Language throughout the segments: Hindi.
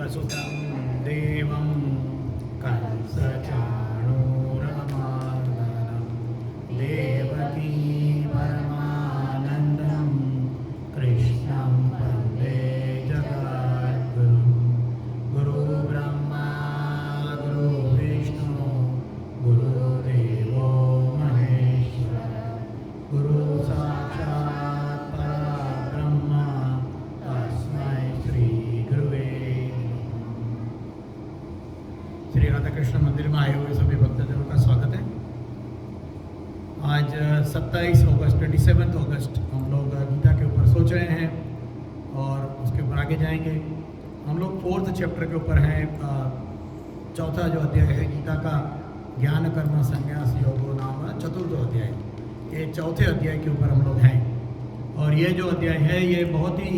वसुतं देवं कंसचाणूरमर्दनं देवकी परमानन्दं कृष्णं वन्दे जगद्गुरुं गुरुब्रह्मा गुरुविष्णु गुरुदेवो महेश्वर गुरु साक्षात् परब्रह्म तस्मै श्री गुरुवे नमः। श्री राधा कृष्ण मंदिर में आए हुए सभी भक्तजनों का स्वागत है। आज 27 अगस्त 27 अगस्त हम लोग गीता के ऊपर सोच रहे हैं और उसके ऊपर आगे जाएंगे। हम लोग 4th चैप्टर के ऊपर हैं। चौथा जो अध्याय है गीता का, ज्ञान कर्म संन्यास योगो नाम चतुर्थ अध्याय, ये चौथे अध्याय के ऊपर हम लोग हैं। और ये जो अध्याय है ये बहुत ही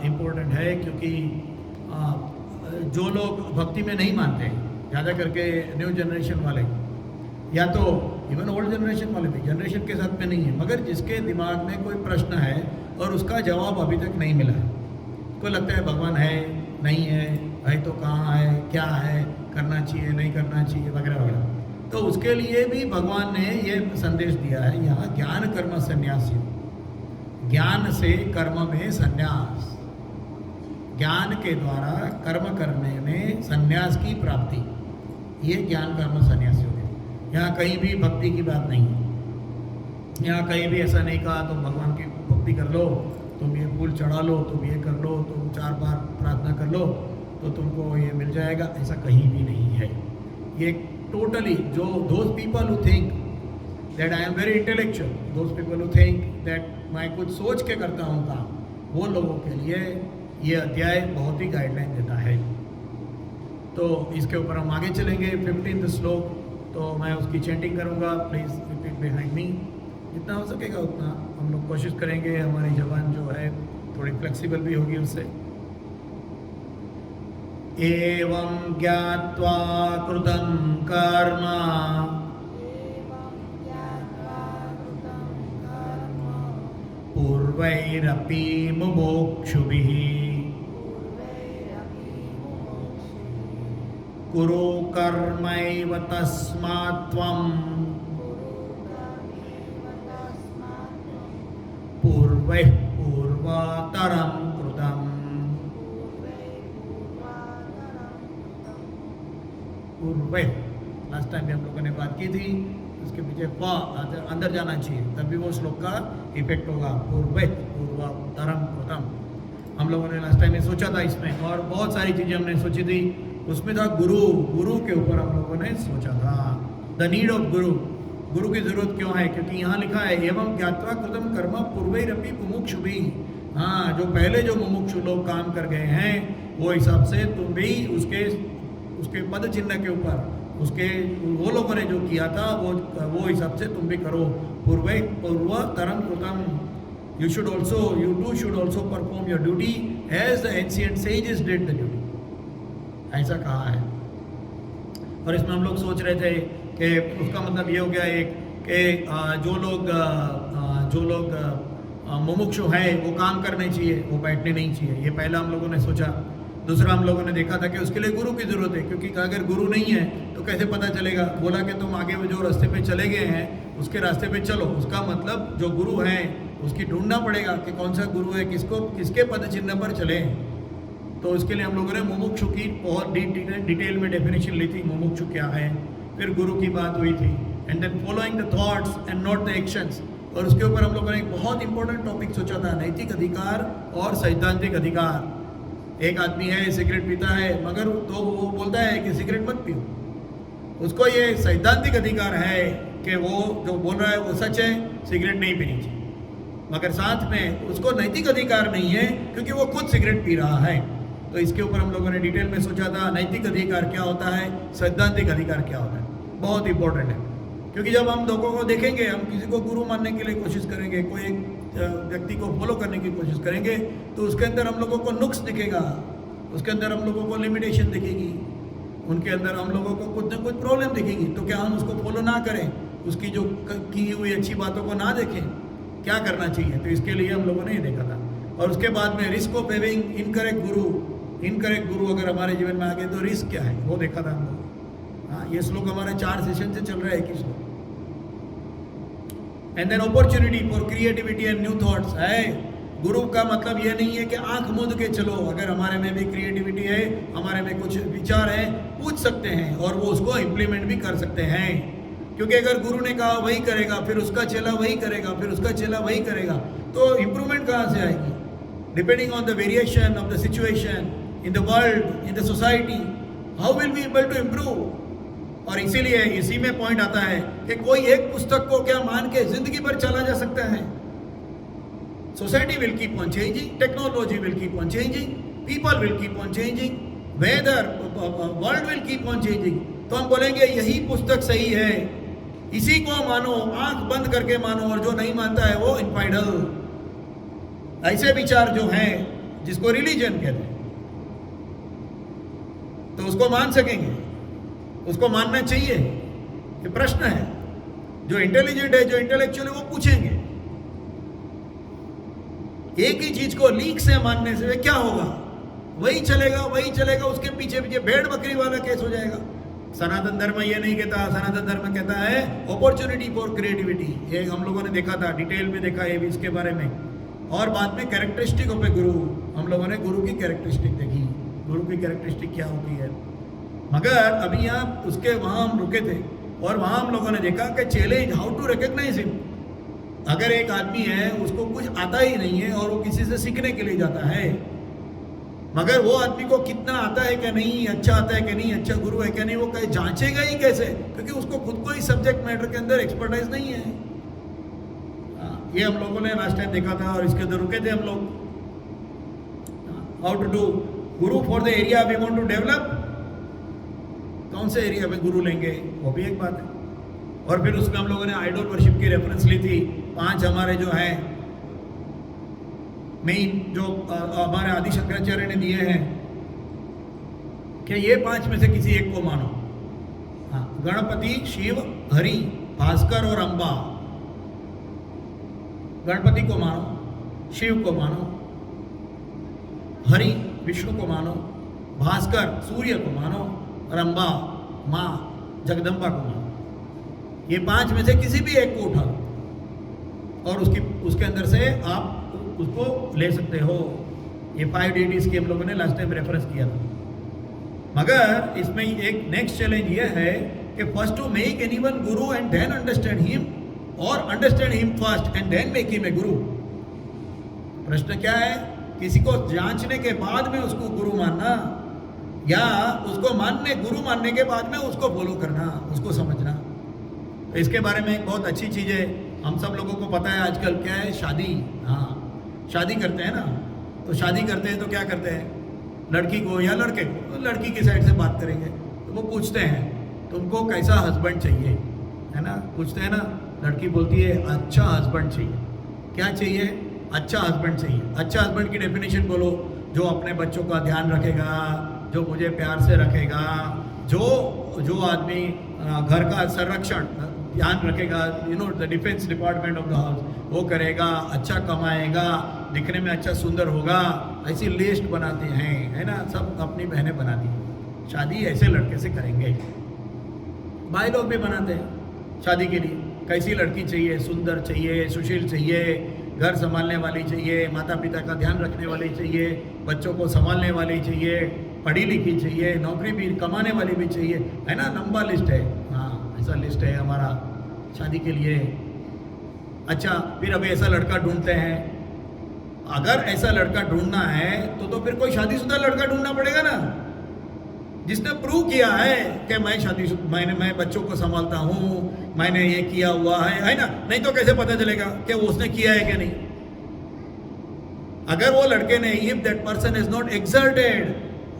इम्पोर्टेंट है, क्योंकि जो लोग भक्ति में नहीं मानते, ज़्यादा करके न्यू जनरेशन वाले, या तो इवन ओल्ड जनरेशन वाले भी जनरेशन के साथ में नहीं है, मगर जिसके दिमाग में कोई प्रश्न है और उसका जवाब अभी तक नहीं मिला है, को लगता है भगवान है नहीं है तो कहाँ है, क्या है, करना चाहिए नहीं करना चाहिए वगैरह वगैरह, तो उसके लिए भी भगवान ने ये संदेश दिया है यहाँ ज्ञान कर्म संन्यास योग। ज्ञान से कर्म में संन्यास, ज्ञान के द्वारा कर्म करने में संन्यास की प्राप्ति, ये ज्ञान कर्म संन्यास योग है। यहाँ कहीं भी भक्ति की बात नहीं है। यहाँ कहीं भी ऐसा नहीं कहा तुम भगवान की भक्ति कर लो, तुम ये फूल चढ़ा लो, तुम ये कर लो, तुम 4 बार प्रार्थना कर लो तो तुमको ये मिल जाएगा, ऐसा कहीं भी नहीं है। ये टोटली जो those people who think that I am very intellectual, those people who think that मैं कुछ सोच के करता हूँ काम, वो लोगों के लिए ये अध्याय बहुत ही गाइडलाइन देता है। तो इसके ऊपर हम आगे चलेंगे। 15th श्लोक, तो मैं उसकी चैंटिंग करूँगा, प्लीज़ रिपीट बिहाइंड मी। जितना हो सकेगा उतना हम लोग कोशिश करेंगे, हमारी जबान जो है थोड़ी फ्लेक्सिबल भी होगी उससे। एवं ज्ञात्वा कृतं कर्म पूर्वैरपि मुमुक्षुभिः कुरु कर्मैव तस्मात् त्वं पूर्वैः पूर्वतरं कृतम्। पूर्वैः लास्ट टाइम भी हम लोगों ने बात की थी, उसके पीछे अंदर जाना चाहिए, तभी वो श्लोक का इफेक्ट होगा। पूर्वैः पूर्वतरं कृतम् हम लोगों ने लास्ट टाइम में सोचा था इसमें, और बहुत सारी चीज़ें हमने सोची थी। उसमें था गुरु, गुरु के ऊपर हम लोगों ने सोचा था, द नीड ऑफ गुरु, गुरु की जरूरत क्यों है, क्योंकि यहाँ लिखा है एवं ज्ञात्वा कृतं कर्म पूर्वैरपि मुमुक्षुभिः। हाँ, जो पहले जो मुमुक्षु लोग काम कर गए हैं वो हिसाब से तुम भी उसके पद चिन्ह के ऊपर, उसके वो लोगों ने जो किया था वो हिसाब से तुम भी करो। पूर्वतरं कृतं, you too should also perform your duty as the ancient sages did the duty, ऐसा कहा है। और इसमें हम लोग सोच रहे थे कि उसका मतलब ये हो गया एक कि जो लोग मुमुक्षु हैं वो काम करने चाहिए, वो बैठने नहीं चाहिए, ये पहला हम लोगों ने सोचा। दूसरा हम लोगों ने देखा था कि उसके लिए गुरु की ज़रूरत है, क्योंकि अगर गुरु नहीं है तो कैसे पता चलेगा। बोला कि तुम आगे जो रास्ते पे चले गए हैं उसके रास्ते पे चलो, उसका मतलब जो गुरु हैं उसकी ढूंढना पड़ेगा कि कौन सा गुरु है, किसके पद चिन्ह पर चले। तो उसके लिए हम लोगों ने मुमुक्षु की बहुत डिटेल में डेफिनेशन ली थी, मुमुक्षु क्या है, फिर गुरु की बात हुई थी, and then following the thoughts and not the actions. और उसके ऊपर हम लोगों ने एक बहुत इंपॉर्टेंट टॉपिक सोचा था, नैतिक अधिकार और सैद्धांतिक अधिकार। एक आदमी है सिगरेट पीता है, मगर तो वो बोलता है कि सिगरेट मत पियो, उसको ये सैद्धांतिक अधिकार है कि वो जो बोल रहा है वो सच है, सिगरेट नहीं पीनी चाहिए, मगर साथ में उसको नैतिक अधिकार नहीं है क्योंकि वो खुद सिगरेट पी रहा है। तो इसके ऊपर हम लोगों ने डिटेल में सोचा था, नैतिक अधिकार क्या होता है, सैद्धांतिक अधिकार क्या होता है, बहुत इंपॉर्टेंट है। क्योंकि जब हम लोगों को देखेंगे, हम किसी को गुरु मानने के लिए कोशिश करेंगे, कोई एक व्यक्ति को फॉलो करने की कोशिश करेंगे, तो उसके अंदर हम लोगों को नुक्स दिखेगा, उसके अंदर हम लोगों को लिमिटेशन दिखेगी, उनके अंदर हम लोगों को कुछ ना कुछ प्रॉब्लम दिखेगी। तो क्या हम उसको फॉलो ना करें, उसकी जो की हुई अच्छी बातों को ना देखें, क्या करना चाहिए? तो इसके लिए हम लोगों ने ये देखा था। और उसके बाद में risk of having incorrect Guru, incorrect गुरु अगर हमारे जीवन में आ गए तो रिस्क क्या है, वो देखा था हम लोग। हाँ, ये श्लोक हमारे 4 सेशन से चल रहा है, एक ही श्लोक। And then opportunity for creativity and new thoughts है। गुरु का मतलब ये नहीं है कि आंख मूंद के चलो, अगर हमारे में भी क्रिएटिविटी है, हमारे में कुछ विचार है, पूछ सकते हैं और वो उसको इम्प्लीमेंट भी कर सकते हैं। क्योंकि अगर गुरु ने कहा वही करेगा, फिर उसका चेला वही करेगा, फिर उसका चेला वही करेगा, तो इम्प्रूवमेंट कहाँ से आएगी? Depending on the variation of the situation in the world, in the society, how will be able to improve. और इसीलिए इसी में पॉइंट आता है कि कोई एक पुस्तक को क्या मान के जिंदगी भर चला जा सकता है? Society will keep on changing, technology will keep on changing, people will keep on changing, weather, world will keep on changing. तो हम बोलेंगे यही पुस्तक सही है, इसी को मानो, आंख बंद करके मानो, और जो नहीं मानता है वो इनफाइडल। ऐसे विचार जो हैं जिसको रिलीजन कहते हैं, तो उसको मान सकेंगे, उसको मानना चाहिए, ये प्रश्न है। जो इंटेलिजेंट है, जो इंटेलेक्चुअल है, वो पूछेंगे। एक ही चीज को लीक से मानने से क्या होगा? वही चलेगा, वही चलेगा, उसके पीछे पीछे भेड़ बकरी वाला केस हो जाएगा। सनातन धर्म ये नहीं कहता, सनातन धर्म कहता है अपॉर्चुनिटी फॉर क्रिएटिविटी। ये हम लोगों ने देखा था, डिटेल में देखा ये भी इसके बारे में। और बाद में कैरेक्टरिस्टिक ऑफ ए गुरु, हम लोगों ने गुरु की कैरेक्टरिस्टिक देखी, गुरु की कैरेक्टरिस्टिक क्या होती है। मगर अभी यहाँ उसके वहाँ हम रुके थे और वहाँ हम लोगों ने देखा कि challenge how to recognise him. अगर एक आदमी है, उसको कुछ आता ही नहीं है और वो किसी से सीखने के लिए जाता है, मगर वो आदमी को कितना आता है क्या नहीं, अच्छा आता है क्या नहीं, अच्छा गुरु है क्या नहीं, वो कहीं जांचेगा ही कैसे? क्योंकि उसको खुद को ही सब्जेक्ट मैटर के अंदर एक्सपर्टाइज नहीं है। ये हम लोगों ने लास्ट टाइम देखा था और इसके अंदर रुके थे हम लोग। How to do guru for the area we want to develop. कौन से एरिया में गुरु लेंगे, वो भी एक बात है। और फिर उसमें हम लोगों ने आइडल वर्शिप की रेफरेंस ली थी। 5 हमारे जो हैं मेन, जो हमारे आदि शंकराचार्य ने दिए हैं कि ये 5 में से किसी एक को मानो। हाँ, गणपति, शिव, हरि, भास्कर और अंबा। गणपति को मानो, शिव को मानो, हरि विष्णु को मानो, भास्कर सूर्य को मानो, और अंबा माँ जगदम्बा को मानो। ये 5 में से किसी भी एक को उठा और उसके अंदर से आप उसको ले सकते हो। ये 5 डेटीज की हम लोगों ने लास्ट टाइम रेफरेंस किया था। मगर इसमें एक नेक्स्ट चैलेंज ये है कि first to make anyone guru and then understand him, और understand him first and then make him a guru. प्रश्न क्या है? किसी को जांचने के बाद में उसको गुरु मानना, या उसको गुरु मानने के बाद में उसको फॉलो करना, उसको समझना। तो इसके बारे में एक बहुत अच्छी चीज़ है, हम सब लोगों को पता है आजकल क्या है, शादी। हाँ, शादी करते हैं ना, तो शादी करते हैं तो क्या करते हैं, लड़की को या लड़के को, तो लड़की की साइड से बात करेंगे तो वो पूछते हैं तुमको कैसा हस्बैंड चाहिए, है ना, पूछते हैं ना। लड़की बोलती है अच्छा हस्बैंड चाहिए। क्या चाहिए? अच्छा हस्बैंड चाहिए। अच्छा हस्बैंड की डेफिनेशन बोलो, जो अपने बच्चों का ध्यान रखेगा, जो मुझे प्यार से रखेगा, जो आदमी घर का संरक्षण ध्यान रखेगा, the defence department of the house, वो करेगा, अच्छा कमाएगा, दिखने में अच्छा सुंदर होगा। ऐसी लिस्ट बनाते हैं, है ना, सब अपनी बहनें बनाती हैं। शादी ऐसे लड़के से करेंगे। भाई लोग भी बनाते हैं शादी के लिए, कैसी लड़की चाहिए, सुंदर चाहिए, सुशील चाहिए, घर संभालने वाली चाहिए, माता पिता का ध्यान रखने वाली चाहिए, बच्चों को संभालने वाली चाहिए, पढ़ी लिखी चाहिए, नौकरी भी कमाने वाली भी चाहिए, है ना, लंबा लिस्ट है। हाँ, ऐसा लिस्ट है हमारा शादी के लिए। अच्छा, फिर अभी ऐसा लड़का ढूंढते हैं। अगर ऐसा लड़का ढूंढना है तो फिर कोई शादीशुदा लड़का ढूंढना पड़ेगा ना, जिसने प्रूव किया है कि मैं बच्चों को संभालता हूँ, मैंने ये किया हुआ है ना। नहीं तो कैसे पता चलेगा कि वो उसने किया है कि नहीं? अगर वो लड़के ने, if that person is not exerted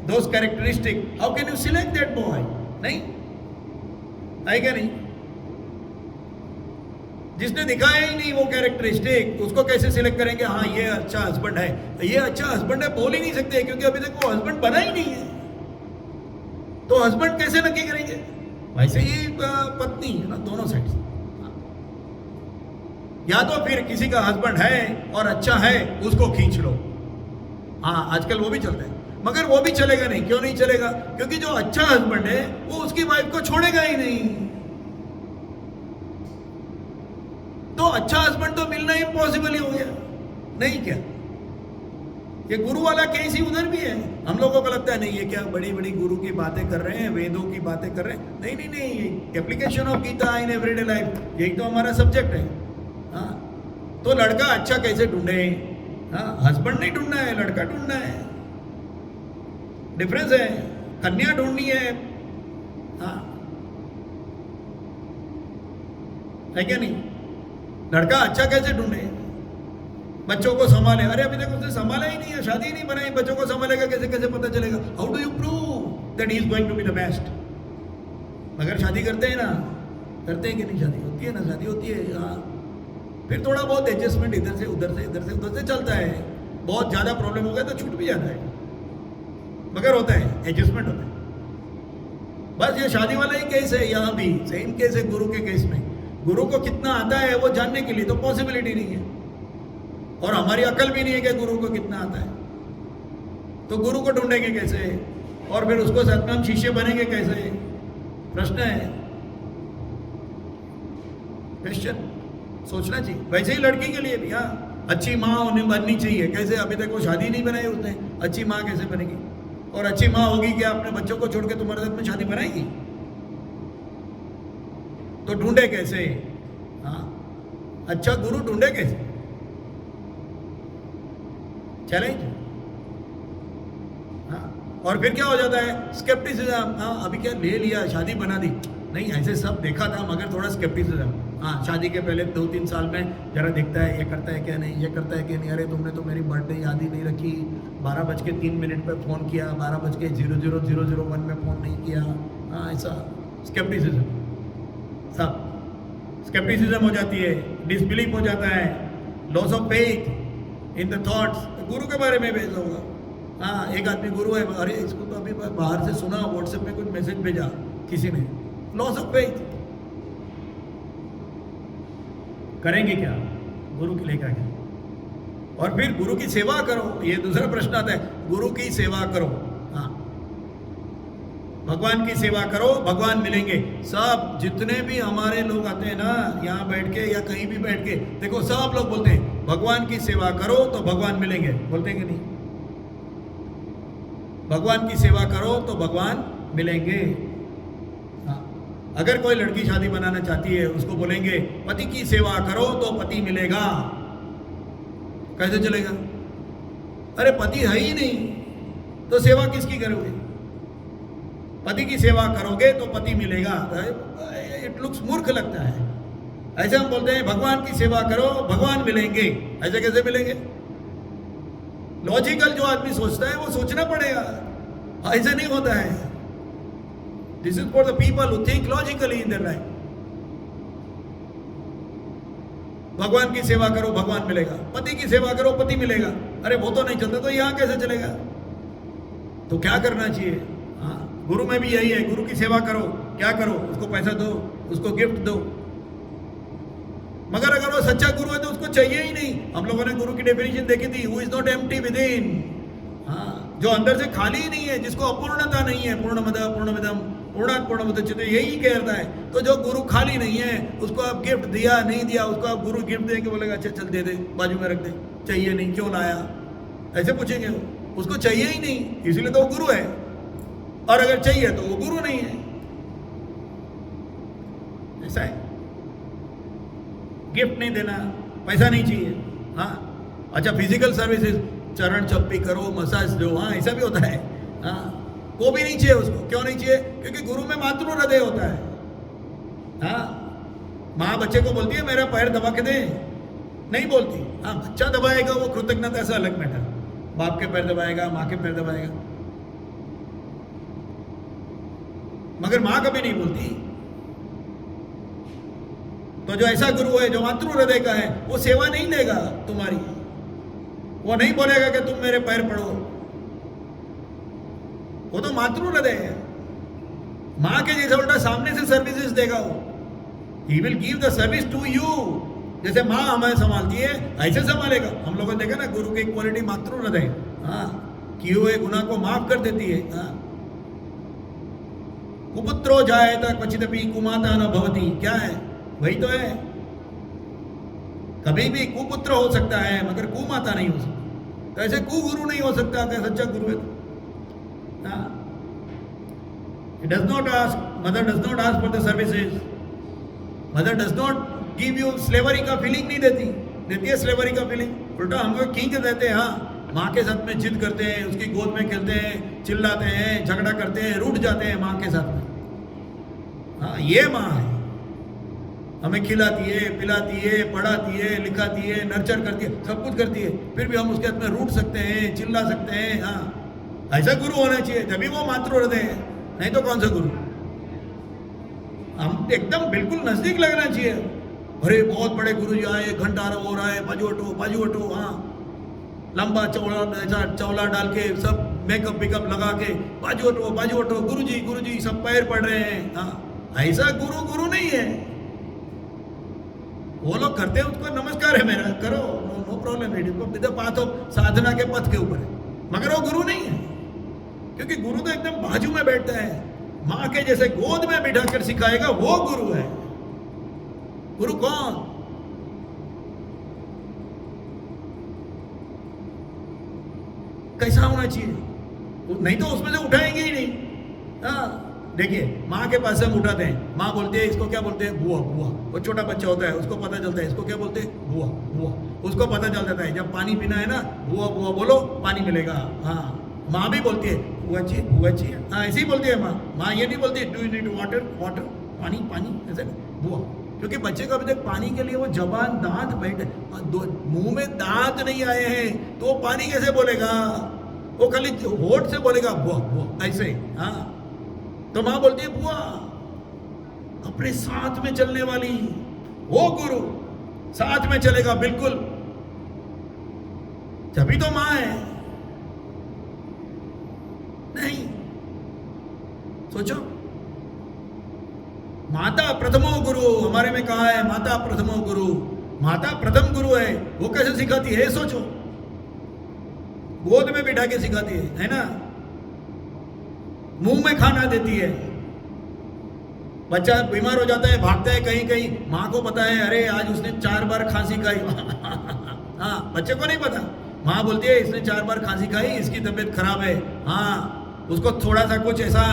those characteristic, how can you select that boy? नहीं है क्या? नहीं, जिसने दिखाया ही नहीं वो कैरेक्टरिस्टिक, उसको कैसे सिलेक्ट करेंगे? हाँ, ये अच्छा हस्बैंड है, ये अच्छा हस्बैंड है बोल ही नहीं सकते, क्योंकि अभी तक वो हस्बैंड बना ही नहीं है। तो हस्बैंड कैसे नक्की करेंगे? वैसे ही पत्नी है ना, दोनों साइड से। या तो फिर किसी का हस्बैंड है और अच्छा है, उसको खींच लो। हाँ, आजकल वो भी चलता है। मगर वो भी चलेगा नहीं। क्यों नहीं चलेगा? क्योंकि जो अच्छा हस्बैंड है वो उसकी वाइफ को छोड़ेगा ही नहीं। तो अच्छा हस्बैंड तो मिलना इम्पॉसिबल ही हो गया, नहीं क्या? ये गुरु वाला केस ही उधर भी है। हम लोगों को लगता है नहीं ये क्या बड़ी बड़ी गुरु की बातें कर रहे हैं, वेदों की बातें कर रहे हैं। नहीं नहीं नहीं, application of Gita in everyday life, यही तो हमारा सब्जेक्ट है। हाँ, तो लड़का अच्छा कैसे ढूंढे? हाँ, हस्बैंड नहीं ढूंढना है, लड़का ढूंढना है। डिफरेंस है। कन्या ढूंढनी है। हाँ, है क्या नहीं? लड़का अच्छा कैसे ढूंढे? बच्चों को संभाले। अरे अभी तक उसने संभाला ही नहीं है, शादी ही नहीं बनाई, बच्चों को संभालेगा कैसे? कैसे पता चलेगा? How do you prove that he is going to be the best? मगर शादी करते हैं ना, करते हैं कि नहीं? शादी होती है ना, शादी होती है। हाँ, फिर थोड़ा बहुत एडजस्टमेंट इधर से उधर से इधर से उधर से चलता है। बहुत ज़्यादा प्रॉब्लम हो गया तो छूट भी जाता है, मगर होता है, एडजस्टमेंट होता है। बस ये शादी वाला ही केस है, यहाँ भी सेम केस है गुरु के केस में। गुरु को कितना आता है वो जानने के लिए तो पॉसिबिलिटी नहीं है, और हमारी अकल भी नहीं है कि गुरु को कितना आता है। तो गुरु को ढूंढेंगे कैसे? और फिर उसको साथ में हम शिष्य बनेंगे कैसे? प्रश्न है, क्वेश्चन सोचना चाहिए। वैसे ही लड़की के लिए भी, हाँ, अच्छी माँ उन्हें बननी चाहिए। कैसे? अभी तक वो शादी नहीं बनाई उसने, अच्छी माँ कैसे बनेगी? और अच्छी माँ होगी क्या अपने बच्चों को छोड़ के तुम्हारे साथ में शादी बनाएगी? तो ढूंढे कैसे? हाँ, अच्छा गुरु ढूंढे कैसे? चैलेंज। हाँ, और फिर क्या हो जाता है? स्केप्टिसिज्म। हाँ, अभी क्या ले लिया, शादी बना दी? नहीं, ऐसे सब देखा था, मगर थोड़ा स्केप्टिसिज्म। हाँ, शादी के पहले 2-3 साल में जरा दिखता है ये करता है क्या नहीं, ये करता है क्या नहीं। अरे तुमने तो मेरी बर्थडे याद ही नहीं रखी, 12:03 पर फ़ोन किया, 12:0001 में फ़ोन नहीं किया। हाँ, ऐसा स्केप्टिसिज्म, सब स्केप्टिसिज्म हो जाती है, डिसबिलीफ हो जाता है, loss of faith in the thoughts. गुरु के बारे में भेजा होगा। हाँ, एक आदमी गुरु है, अरे इसको तो अभी बाहर से सुना, व्हाट्सएप में कुछ मैसेज भेजा किसी ने, लॉस ऑफ फेथ। करेंगे क्या? गुरु के लिए क्या? और फिर गुरु की सेवा करो। ये दूसरा प्रश्न आता है, गुरु की सेवा करो। हाँ, भगवान की सेवा करो, भगवान मिलेंगे। सब जितने भी हमारे लोग आते हैं ना, यहाँ बैठ के या कहीं भी बैठ के, देखो सब लोग बोलते हैं भगवान की सेवा करो तो भगवान मिलेंगे। बोलते हैं कि नहीं? भगवान की सेवा करो तो भगवान मिलेंगे। हाँ, अगर कोई लड़की शादी बनाना चाहती है, उसको बोलेंगे पति की सेवा करो तो पति मिलेगा। कैसे चलेगा? अरे पति है ही नहीं तो सेवा किसकी करोगे? पति की सेवा करोगे तो पति मिलेगा। इट लुक्स मूर्ख लगता है। ऐसे हम बोलते हैं भगवान की सेवा करो भगवान मिलेंगे। ऐसे कैसे मिलेंगे? लॉजिकल जो आदमी सोचता है वो सोचना पड़ेगा, ऐसे नहीं होता है। This is for the people who think logically in their life. भगवान की सेवा करो भगवान मिलेगा, पति की सेवा करो पति मिलेगा। अरे वो तो नहीं चलता, तो यहां कैसे चलेगा? तो क्या करना चाहिए? हाँ, गुरु में भी यही है, गुरु की सेवा करो। क्या करो? उसको पैसा दो, उसको गिफ्ट दो। मगर अगर वो सच्चा गुरु है तो उसको चाहिए ही नहीं। हम लोगों ने गुरु की डेफिनेशन देखी थी, who is not empty with in. हाँ, जो अंदर से खाली ही नहीं है, जिसको अपूर्णता नहीं है, पूर्णमद पूर्णमिदम पूर्णात् पूर्णमुदच्यते, यही कहता है। तो जो गुरु खाली नहीं है, उसको आप गिफ्ट दिया नहीं दिया, उसको आप गुरु गिफ्ट देंगे, बोलेगा अच्छा चल दे दे, बाजू में रख दे, चाहिए नहीं, क्यों लाया, ऐसे पूछेंगे। वो उसको चाहिए ही नहीं, इसीलिए तो वो गुरु है। और अगर चाहिए तो वो गुरु नहीं है। ऐसा है। गिफ्ट नहीं देना, पैसा नहीं चाहिए। हाँ, अच्छा फिजिकल सर्विसेज, चरण चप्पी करो, मसाज दो, हाँ ऐसा भी होता है। हाँ, वो भी नहीं चाहिए उसको। क्यों नहीं चाहिए? क्योंकि गुरु में मातृ हृदय होता है। हाँ, माँ बच्चे को बोलती है मेरा पैर दबा के दे, नहीं बोलती। हाँ, बच्चा दबाएगा वो कृतज्ञता से अलग मैटर, बाप के पैर दबाएगा, माँ के पैर दबाएगा, मगर माँ कभी नहीं बोलती। तो जो ऐसा गुरु है जो मातृ हृदय का है, वो सेवा नहीं लेगा तुम्हारी। वो नहीं बोलेगा कि तुम मेरे पैर पड़ो, वो तो मातृ हृदय है। माँ के जैसा उल्टा सामने से सर्विसेज देगा वो। He will give the service to you. जैसे माँ हमें संभालती है ऐसे संभालेगा। हम लोगों ने देखा ना गुरु की क्वालिटी मातृ हृदय। हाँ, किए हुए गुनाह को माफ कर देती है। हाँ, कुपुत्रो जायेत क्वचिदपि कुमाता न भवति, क्या है? वही तो है। कभी भी कुपुत्र हो सकता है मगर कुमाता नहीं हो सकता। तो ऐसे कुगुरु नहीं हो सकता कि सच्चा गुरु है। Does not ask, mother does not ask for the services, mother does not give you slavery का फीलिंग नहीं देती है स्लेवरी का फीलिंग। उल्टा हमको खींच देते हैं। हाँ, माँ के साथ में जिद करते हैं, उसकी गोद में खेलते हैं, चिल्लाते हैं, झगड़ा करते हैं, रूठ जाते हैं माँ के साथ में। हाँ, ये माँ है, हमें खिलाती है, पिलाती है, पढ़ाती है, लिखाती है, नर्चर करती है, सब कुछ करती है। फिर भी हम उसके हाथ में रूठ सकते हैं, चिल्ला सकते हैं। हाँ, ऐसा गुरु होना चाहिए, तभी वो मातृ हृदय है, नहीं तो कौन सा गुरु। हम एकदम बिल्कुल नजदीक लगना चाहिए। अरे बहुत बड़े गुरु जी आए, घंटा हो रहा है, बाजू हटो। हाँ, लंबा चौला डाल के सब मेकअप वेकअप लगा के बाजू हटो, गुरु जी सब पैर पड़ रहे हैं। हाँ, ऐसा गुरु नहीं है। वो लोग करते हैं, उसको नमस्कार है मेरा, करो, no problem, it is the path of sadhana के पथ के ऊपर है, मगर वो गुरु नहीं है। क्योंकि गुरु तो एकदम बाजू में बैठता है, माँ के जैसे गोद में बिठा कर सिखाएगा, वो गुरु है। गुरु कौन? कैसा होना चाहिए? नहीं तो उसमें से उठाएंगे ही नहीं। हाँ, देखिए, माँ के पास से हम उठाते हैं, माँ बोलती है, इसको क्या बोलते हैं? बुआ। वो छोटा बच्चा होता है, उसको पता चलता है इसको क्या बोलते हैं? बुआ। उसको पता चल जाता है जब पानी पीना है ना, बुआ बोलो, पानी मिलेगा। हाँ, माँ भी बोलती है बुआ जी। हाँ, ऐसे ही बोलती है माँ ये नहीं बोलती डू यू नीड वाटर, पानी, ऐसे बुआ। क्योंकि बच्चे को अभी तक पानी के लिए वो जबान, दांत बैठे, मुंह में दांत नहीं आए हैं, तो वो पानी कैसे बोलेगा? वो खाली होठ से बोलेगा बुआ, ऐसे। हाँ, तो माँ बोलती है बुआ। अपने साथ में चलने वाली वो गुरु, साथ में चलेगा बिल्कुल, तभी तो माँ है। नहीं, सोचो, माता प्रथमो गुरु हमारे में कहा है, माता प्रथमो गुरु, माता प्रथम गुरु है। वो कैसे सिखाती है? सोचो, गोद में बिठा के सिखाती है ना, मुंह में खाना देती है। बच्चा बीमार हो जाता है, भागता है कहीं, माँ को पता है, अरे आज उसने 4 बार खांसी खाई। हाँ, बच्चे को नहीं पता। माँ बोलती है इसने 4 बार खांसी खाई, इसकी तबीयत खराब है। हाँ, उसको थोड़ा सा कुछ ऐसा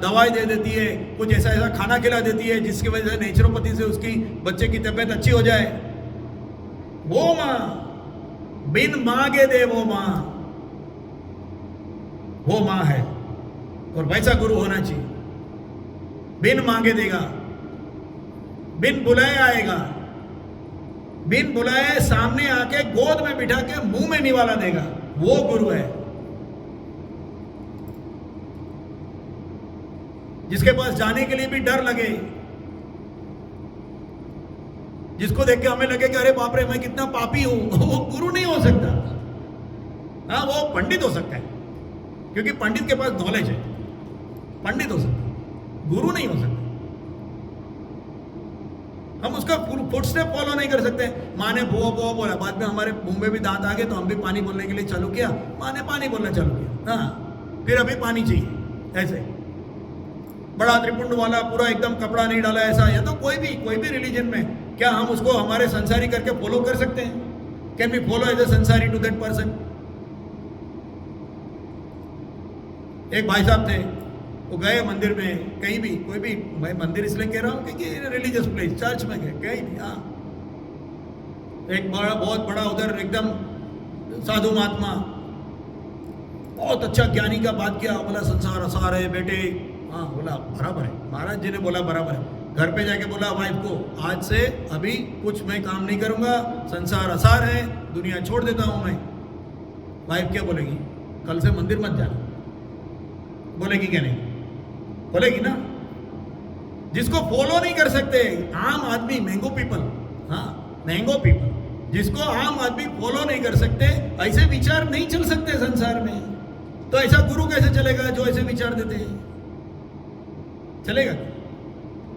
दवाई दे देती है, कुछ ऐसा खाना खिला देती है जिसकी वजह से नेचुरोपैथी से उसकी बच्चे की तबीयत अच्छी हो जाए। वो माँ, बिन मांगे दे वो माँ है। और वैसा गुरु होना चाहिए, बिन मांगे देगा, बिन बुलाए आएगा, बिन बुलाए सामने आके गोद में बिठा के मुंह में निवाला देगा, वो गुरु है। जिसके पास जाने के लिए भी डर लगे, जिसको देख के हमें लगे कि अरे बाप रे मैं कितना पापी हूं, वो गुरु नहीं हो सकता। हाँ, वो पंडित हो सकता है, क्योंकि पंडित के पास नॉलेज है, पंडित हो सकता है, गुरु नहीं हो सकता। हम उसका फुट स्टेप फॉलो नहीं कर सकते। माँ ने बुआ बोला, बाद में हमारे मुंह में भी दांत आ गए तो हम भी पानी बोलने के लिए चालू किया, माँ ने पानी बोलना चालू किया। हाँ, फिर अभी पानी चाहिए। ऐसे बड़ा त्रिपुंड वाला पूरा एकदम कपड़ा नहीं डाला ऐसा, या तो कोई भी रिलीजन में, क्या हम उसको हमारे संसारी करके फॉलो कर सकते हैं? Can we follow as a संसारी टू दैट पर्सन? एक भाई साहब थे, वो गए मंदिर में, कहीं भी, कोई भी, मैं मंदिर इसलिए कह रहा हूँ कि रिलीजियस प्लेस, चर्च में गए, कहीं भी। हाँ, एक बहुत बड़ा उधर एकदम साधु महात्मा, बहुत अच्छा ज्ञानी का बात किया, बोला संसार असार है बेटे। हाँ, बोला बराबर है, महाराज जी ने बोला बराबर है। घर पे जाके बोला वाइफ को, आज से अभी कुछ मैं काम नहीं करूंगा, संसार असार है, दुनिया छोड़ देता हूं मैं। वाइफ क्या बोलेगी? कल से मंदिर मत जाना। बोलेगी क्या? नहीं बोलेगी ना। जिसको फॉलो नहीं कर सकते आम आदमी, मैंगो पीपल, हाँ मैंगो पीपल, जिसको आम आदमी फॉलो नहीं कर सकते, ऐसे विचार नहीं चल सकते संसार में। तो ऐसा गुरु कैसे चलेगा जो ऐसे विचार देते हैं? चलेगा?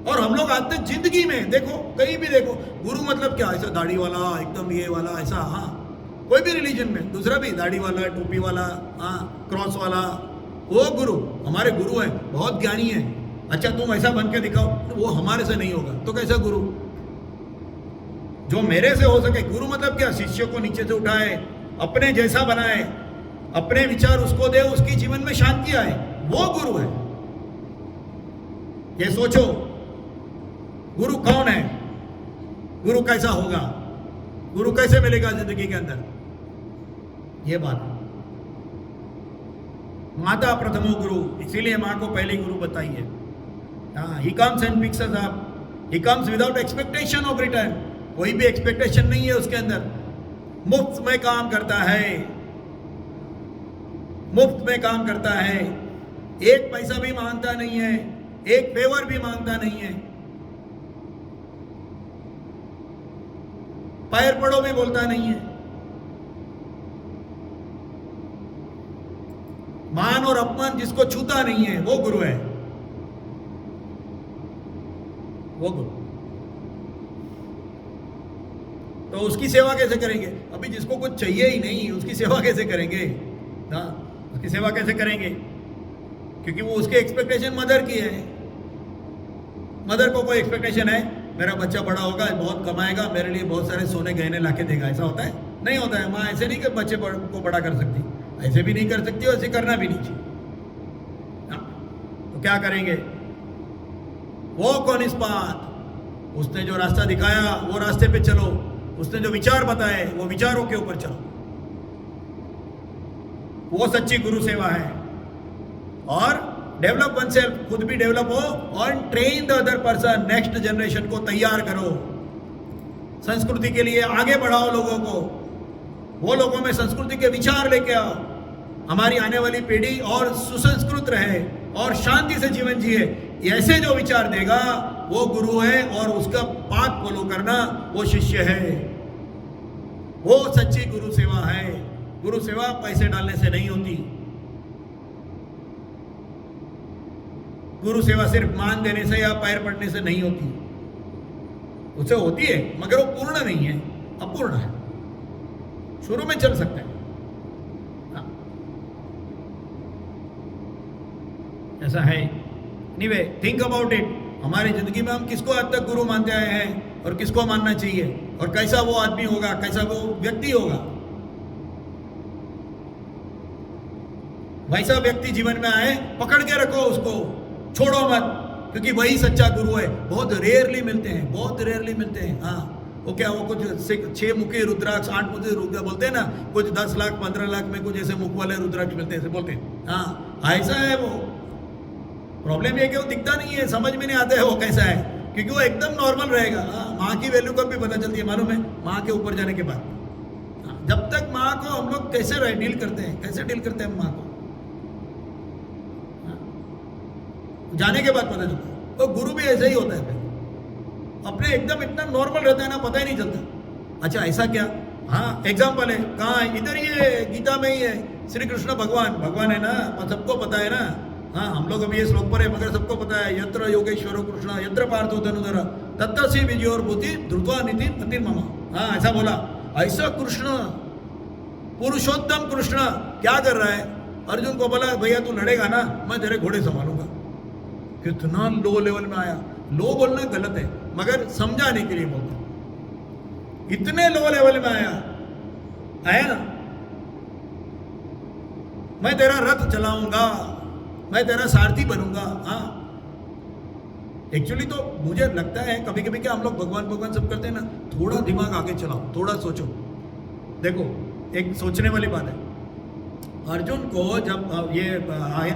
और हम लोग आज तक जिंदगी में देखो, कहीं भी देखो, गुरु मतलब क्या? ऐसा दाढ़ी वाला, एकदम ये वाला, ऐसा। हाँ, कोई भी रिलीजन में, दूसरा भी, दाढ़ी वाला, टोपी वाला, हाँ, क्रॉस वाला, वो गुरु हमारे गुरु है, बहुत ज्ञानी है। अच्छा तुम ऐसा बन के दिखाओ, वो हमारे से नहीं होगा, तो कैसा गुरु? जो मेरे से हो सके। गुरु मतलब क्या? शिष्य को नीचे से उठाए, अपने जैसा बनाए, अपने विचार उसको दे, उसकी जीवन में शांति आए, वो गुरु है। ये सोचो, गुरु कौन है? गुरु कैसा होगा? गुरु कैसे मिलेगा जिंदगी के अंदर? ये बात है। माता प्रथमो गुरु, इसीलिए मां को पहले गुरु बताई है। हाँ, he comes and picks us up, he comes without expectation of return. कोई भी एक्सपेक्टेशन नहीं है उसके अंदर। मुफ्त में काम करता है, मुफ्त में काम करता है, एक पैसा भी मांगता नहीं है, एक फेवर भी मांगता नहीं है, पैर पड़ो भी बोलता नहीं है। मान और अपमान जिसको छूता नहीं है वो गुरु है, वो गुरु। तो उसकी सेवा कैसे करेंगे? अभी जिसको कुछ चाहिए ही नहीं उसकी सेवा कैसे करेंगे? हाँ, उसकी सेवा कैसे करेंगे? क्योंकि वो उसके एक्सपेक्टेशन मदर की है। मदर को कोई एक्सपेक्टेशन है मेरा बच्चा बड़ा होगा, बहुत कमाएगा, मेरे लिए बहुत सारे सोने गहने लाके देगा, ऐसा होता है? नहीं होता है। माँ ऐसे नहीं कि बच्चे को बड़ा कर सकती, ऐसे भी नहीं कर सकती और ऐसे करना भी नहीं चाहिए। तो क्या करेंगे? वॉक ऑन हिज पाथ, उसने जो रास्ता दिखाया वो रास्ते पे चलो, उसने जो विचार बताए वो विचारों के ऊपर चलो, वो सच्ची गुरु सेवा है। और डेवलप वन सेल्फ, खुद भी डेवलप हो और train the other person, next generation को तैयार करो, संस्कृति के लिए आगे बढ़ाओ लोगों को, वो लोगों में संस्कृति के विचार लेके आओ, हमारी आने वाली पीढ़ी और सुसंस्कृत रहे और शांति से जीवन जिए। ऐसे जो विचार देगा वो गुरु है, और उसका पाथ फॉलो करना वो शिष्य है, वो सच्ची गुरु सेवा है। गुरु सेवा पैसे डालने से नहीं होती। गुरु सेवा सिर्फ मान देने से या पैर पड़ने से नहीं होती, उससे होती है मगर वो पूर्ण नहीं है, अपूर्ण है। शुरू में चल सकते हैं, ऐसा है। Anyway, think about it. हमारी जिंदगी में हम किसको आज तक गुरु मानते आए हैं और किसको मानना चाहिए, और कैसा वो आदमी होगा, कैसा वो व्यक्ति होगा। वैसा व्यक्ति जीवन में आए, पकड़ के रखो उसको, छोड़ो मत, क्योंकि वही सच्चा गुरु है। बहुत रेयरली मिलते हैं, बहुत रेयरली मिलते हैं। हाँ, वो क्या, वो कुछ 6 मुखी रुद्राक्ष, 8 मुखी रुद्राक्ष बोलते हैं ना, कुछ 10 लाख 15 लाख में कुछ ऐसे मुख वाले रुद्राक्ष मिलते हैं, ऐसे बोलते हैं। हाँ, ऐसा है वो। प्रॉब्लम ये कि वो दिखता नहीं है, समझ में नहीं आता है वो कैसा है, क्योंकि वो एकदम नॉर्मल रहेगा। हाँ, माँ की वैल्यू कब भी पता चलती है मालूम है? माँ के ऊपर जाने के बाद। हाँ, जब तक माँ को हम लोग कैसे डील करते हैं, कैसे डील करते हैं माँ को, जाने के बाद पता चलता है। तो गुरु भी ऐसा ही होता है, अपने एकदम इतना नॉर्मल रहता है ना, पता ही नहीं चलता। अच्छा ऐसा क्या? हाँ, एग्जाम्पल है, कहाँ है? इधर ही है, गीता में ही है। श्री कृष्ण भगवान है ना, सबको पता है ना। हाँ, हम लोग अभी ये श्लोक पर है मगर सबको पता है, यत्र योगेश्वरो कृष्ण यत्र पार्थो धनुधर तत्र श्री विजयोर बुद्धि ध्रुवा नीति पति मम। हाँ, ऐसा बोला। ऐसा कृष्ण, पुरुषोत्तम कृष्ण क्या कर रहा है? अर्जुन को बोला, भैया तू लड़ेगा ना, मैं तेरे घोड़े संभालूंगा। कितना लो लेवल में आया। लो बोलना गलत है मगर समझाने के लिए बोलता, इतने लो लेवल में आया ना, मैं तेरा रथ चलाऊंगा, मैं तेरा सारथी बनूंगा। हाँ, एक्चुअली तो मुझे लगता है कभी कभी क्या हम लोग भगवान सब करते हैं ना, थोड़ा दिमाग आगे चलाओ, थोड़ा सोचो। देखो, एक सोचने वाली बात है। अर्जुन को जब ये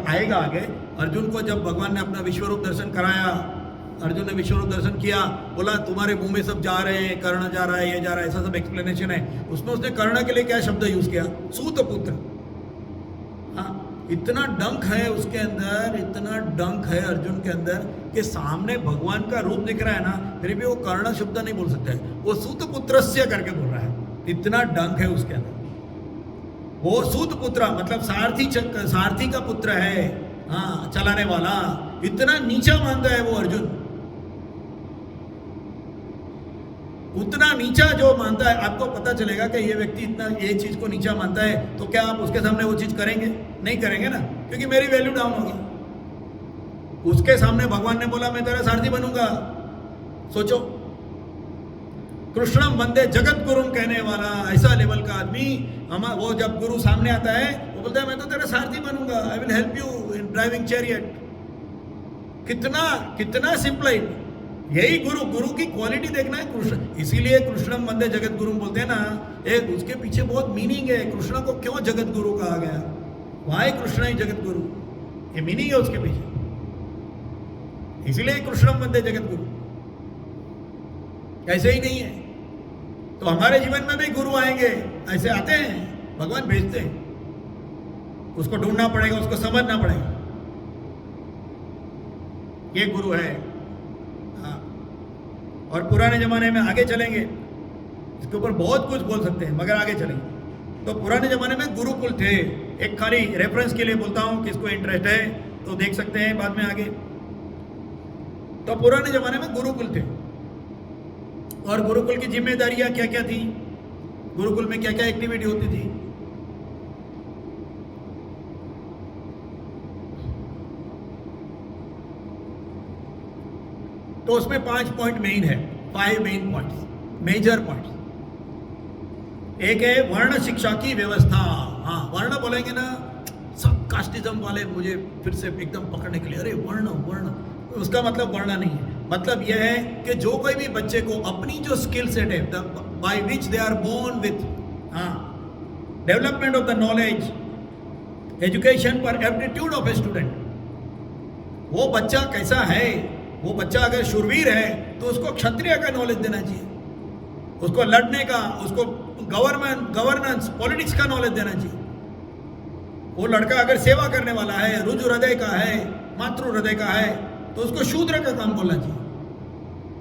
आएगा आगे, अर्जुन को जब भगवान ने अपना विश्वरूप दर्शन कराया, अर्जुन ने विश्वरूप दर्शन किया, बोला तुम्हारे मुंह में सब जा रहे हैं, कर्ण जा रहा है, ये जा रहा है, ऐसा सब एक्सप्लेनेशन है। उसने कर्ण के लिए क्या शब्द यूज किया? सूत पुत्र। हाँ, इतना डंक है उसके अंदर, इतना डंक है अर्जुन के अंदर कि सामने भगवान का रूप दिख रहा है ना, फिर भी वो कर्ण शब्द नहीं बोल सकता है, वो सूत पुत्रस्य करके बोल रहा है। इतना डंक है उसके अंदर। वो सूत पुत्र मतलब सारथी का पुत्र है। हाँ, चलाने वाला। इतना नीचा मानता है वो अर्जुन। उतना नीचा जो मानता है, आपको पता चलेगा कि ये व्यक्ति इतना ये चीज़ को नीचा मानता है, तो क्या आप उसके सामने वो चीज़ करेंगे? नहीं करेंगे ना, क्योंकि मेरी वैल्यू डाउन होगी। उसके सामने भगवान ने बोला मैं तेरा सारथी बनूंगा। सोचो, कृष्णम वंदे जगत गुरुम कहने वाला ऐसा लेवल का आदमी, वो जब गुरु सामने आता है वो बोलता है मैं तो तेरा सारथी बनूंगा, I will help you in driving chariot. कितना कितना सिंपल, यही गुरु की क्वालिटी देखना है कृष्ण। इसीलिए कृष्णम वंदे जगत गुरु बोलते हैं ना, एक उसके पीछे बहुत मीनिंग है। कृष्ण को क्यों जगत गुरु कहा गया? वाई कृष्ण ही जगत गुरु, ये मीनिंग है उसके पीछे। इसीलिए कृष्णम वंदे जगत गुरु, ऐसे ही नहीं है। तो हमारे जीवन में भी गुरु आएंगे, ऐसे आते हैं, भगवान भेजते हैं। उसको ढूंढना पड़ेगा, उसको समझना पड़ेगा, ये गुरु है। हाँ, और पुराने जमाने में आगे चलेंगे, इसके ऊपर बहुत कुछ बोल सकते हैं, मगर आगे चलेंगे। तो पुराने जमाने में गुरुकुल थे। एक खाली रेफरेंस के लिए बोलता हूँ, किसको इंटरेस्ट है तो देख सकते हैं बाद में आगे। तो पुराने जमाने में गुरुकुल थे, और गुरुकुल की जिम्मेदारियां क्या क्या थी, गुरुकुल में क्या क्या एक्टिविटी होती थी। तो उसमें 5 पॉइंट मेन है, 5 मेन पॉइंट्स, मेजर पॉइंट्स। एक है वर्ण शिक्षा की व्यवस्था। हाँ, वर्ण बोलेंगे ना, सब कास्टिज्म वाले मुझे फिर से एकदम पकड़ने के लिए, अरे वर्ण वर्ण, उसका मतलब वर्ण नहीं है। मतलब यह है कि जो कोई भी बच्चे को अपनी जो स्किल सेट है, by which they are born with, development of the knowledge, education पर एप्टीट्यूड ऑफ ए स्टूडेंट, वो बच्चा कैसा है, वो बच्चा अगर शूरवीर है तो उसको क्षत्रिय का नॉलेज देना चाहिए, उसको लड़ने का, उसको गवर्नेंस पॉलिटिक्स का नॉलेज देना चाहिए। वो लड़का अगर सेवा करने वाला है, रुजु हृदय का है, मातृ हृदय का है, तो उसको शूद्र का काम बोलना चाहिए,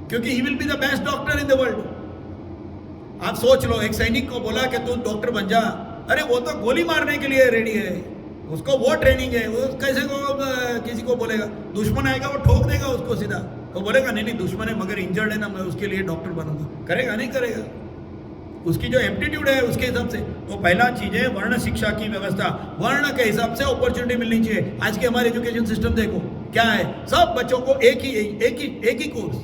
क्योंकि he will be the best doctor in the world. आप सोच लो, एक सैनिक को बोला कि तू डॉक्टर बन जा, अरे वो तो गोली मारने के लिए रेडी है, उसको वो ट्रेनिंग है, वो कैसे को किसी को बोलेगा? दुश्मन आएगा वो ठोक देगा उसको सीधा, वो बोलेगा नहीं नहीं दुश्मन है मगर इंजर्ड है ना, मैं उसके लिए डॉक्टर बनूंगा। करेगा? नहीं करेगा। उसकी जो एप्टीट्यूड है उसके हिसाब से। तो पहला चीज है वर्ण शिक्षा की व्यवस्था, वर्ण के हिसाब से अपॉर्चुनिटी मिलनी चाहिए। आज के हमारे एजुकेशन सिस्टम देखो क्या है, सब बच्चों को एक ही कोर्स